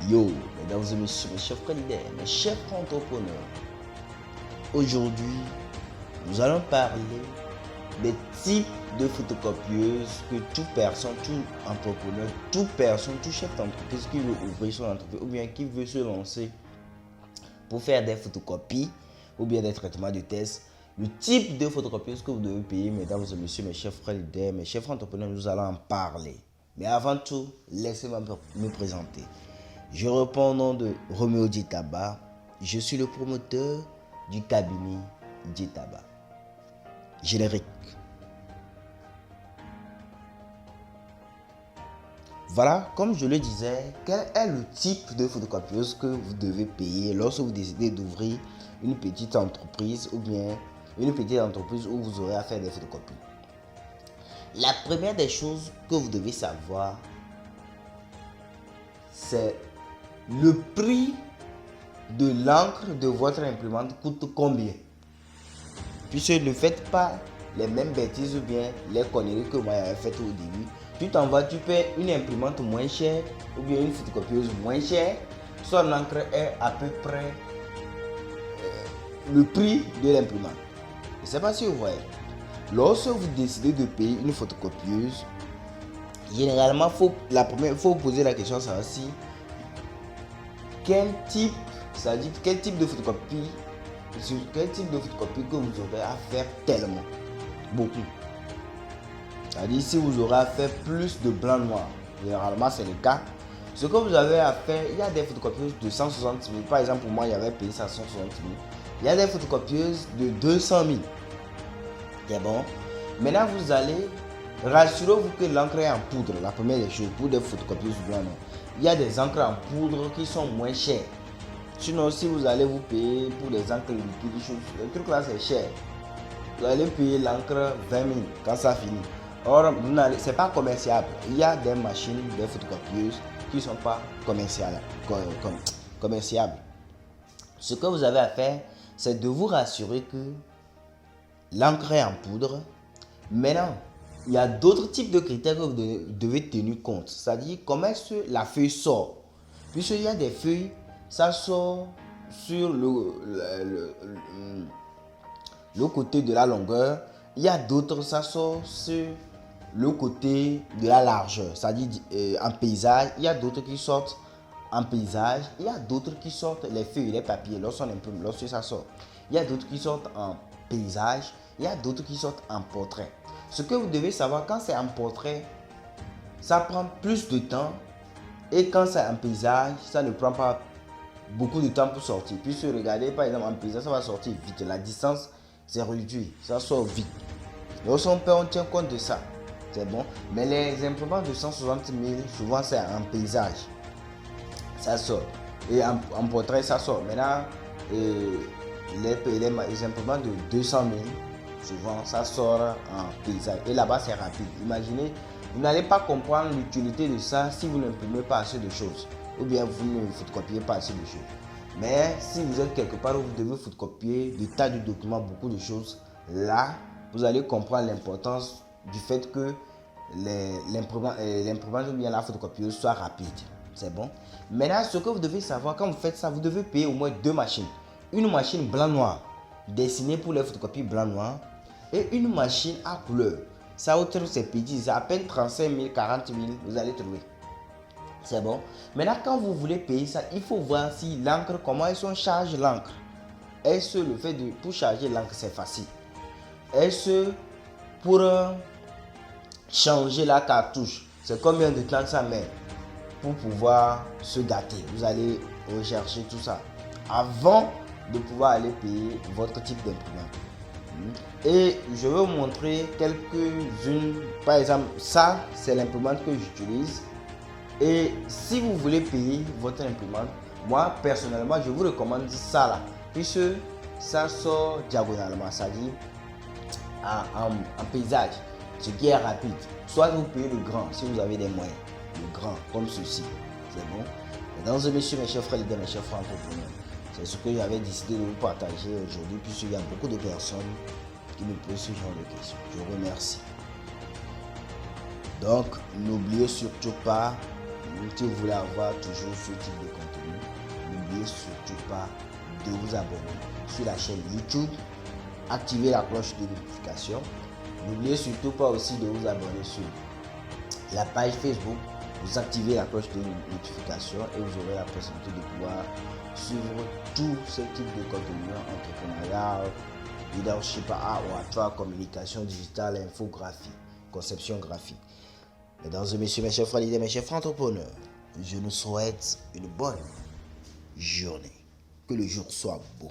Yo, mesdames et messieurs, mes chers frères leaders, mes chers entrepreneurs, aujourd'hui, nous allons parler des types de photocopieuses que toute personne, tout entrepreneur, toute personne, tout chef d'entreprise qui veut ouvrir son entreprise ou bien qui veut se lancer pour faire des photocopies ou bien des traitements de tests, le type de photocopieuses que vous devez payer, mesdames et messieurs, mes chers frères leaders, mes chers entrepreneurs, nous allons en parler. Mais avant tout, laissez-moi me présenter. Je réponds au nom de Roméo Djetaba. Je suis le promoteur du cabinet Djetaba. Générique. Voilà, comme je le disais, quel est le type de photocopieuse que vous devez payer lorsque vous décidez d'ouvrir une petite entreprise ou bien une petite entreprise où vous aurez à faire des photocopies. La première des choses que vous devez savoir, c'est le prix de l'encre de votre imprimante coûte combien. Puisque ne faites pas les mêmes bêtises ou bien les conneries que moi j'avais faites au début. Tu t'en vas, tu paies une imprimante moins chère ou bien une photocopieuse moins chère. Son encre est à peu près le prix de l'imprimante. Je ne sais pas si vous voyez. Lorsque vous décidez de payer une photocopieuse, généralement, il faut poser la question, c'est aussi quel type de photocopie, sur quel type de photocopie que vous aurez à faire tellement, beaucoup. C'est-à-dire si vous aurez à faire plus de blanc-noir, généralement c'est le cas. Ce que vous avez à faire, il y a des photocopieuses de 160 000, par exemple pour moi j'avais payé ça 160 000. Il y a des photocopieuses de 200 000. C'est bon. Maintenant vous allez, rassurez-vous que l'encre est en poudre, la première des choses, pour des photocopieuses blanc-noir. Il y a des encres en poudre qui sont moins chères. Sinon, si vous allez vous payer pour des encres liquides, le truc là c'est cher. Vous allez payer l'encre 20 000 quand ça finit. Or, ce n'est pas commerciable. Il y a des machines, des photocopieuses qui ne sont pas commerciables. Ce que vous avez à faire, c'est de vous rassurer que l'encre est en poudre. Maintenant, il y a d'autres types de critères que vous devez tenir compte. C'est-à-dire comment est-ce que la feuille sort. Puisqu'il y a des feuilles, ça sort sur le côté de la longueur. Il y a d'autres, ça sort sur le côté de la largeur. C'est-à-dire en paysage. Il y a d'autres qui sortent en paysage. Il y a d'autres qui sortent les feuilles, les papiers, lorsqu'on imprime, lorsque ça sort. Il y a d'autres qui sortent en paysage. Il y a d'autres qui sortent en portrait. Ce que vous devez savoir, quand c'est en portrait, ça prend plus de temps. Et quand c'est en paysage, ça ne prend pas beaucoup de temps pour sortir. Puis regardez, par exemple, en paysage, ça va sortir vite. La distance, c'est réduit. Ça sort vite. Lorsqu'on peut, on tient compte de ça. C'est bon. Mais les imprimantes de 160 000, souvent, c'est en paysage. Ça sort. Et en portrait, ça sort. Maintenant, les imprimantes de 200 000, souvent ça sort en paysage et là-bas c'est rapide. Imaginez, vous n'allez pas comprendre l'utilité de ça si vous n'imprimez pas assez de choses ou bien vous ne photocopiez pas assez de choses. Mais si vous êtes quelque part où vous devez photocopier des tas de documents, beaucoup de choses, là vous allez comprendre l'importance du fait que l'imprimante ou bien la photocopieuse soit rapide. C'est bon. Maintenant, ce que vous devez savoir, quand vous faites ça, vous devez payer au moins deux machines. Une machine blanc-noir destinée pour les photocopies blanc-noir et une machine à couleur. Ça autre c'est petit, c'est à peine 35 000, 40 000, vous allez trouver. C'est bon. Maintenant, quand vous voulez payer ça, il faut voir si l'encre, comment est-ce qu'on charge l'encre. Est-ce le fait de, pour charger l'encre, c'est facile. Est-ce pour changer la cartouche, c'est combien de temps ça met pour pouvoir se gâter. Vous allez rechercher tout ça avant de pouvoir aller payer votre type d'imprimante. Et je vais vous montrer quelques-unes. Par exemple, ça, c'est l'imprimante que j'utilise. Et si vous voulez payer votre imprimante, moi, personnellement, je vous recommande ça là. Puisque ça sort diagonalement, c'est-à-dire en paysage, ce qui est rapide. Soit vous payez le grand si vous avez des moyens. Le grand, comme ceci. C'est bon. Mesdames et messieurs, mes chers frères leaders, mes chers frères entrepreneurs, c'est ce que j'avais décidé de vous partager aujourd'hui, puisqu'il y a beaucoup de personnes qui me posent ce genre de questions. Je vous remercie. Donc, n'oubliez surtout pas contenu. Si vous voulez avoir toujours ce type de contenu, n'oubliez surtout pas de vous abonner sur la chaîne YouTube, activer la cloche de notification. N'oubliez surtout pas aussi de vous abonner sur la page Facebook, vous activez la cloche de notification et vous aurez la possibilité de pouvoir suivre tout ce type de contenu entrepreneurial, leadership à ou à toi, communication digitale, infographie, conception graphique. Mesdames et messieurs, mes chers frères leaders, mes chers frères entrepreneurs, je nous souhaite une bonne journée. Que le jour soit beau.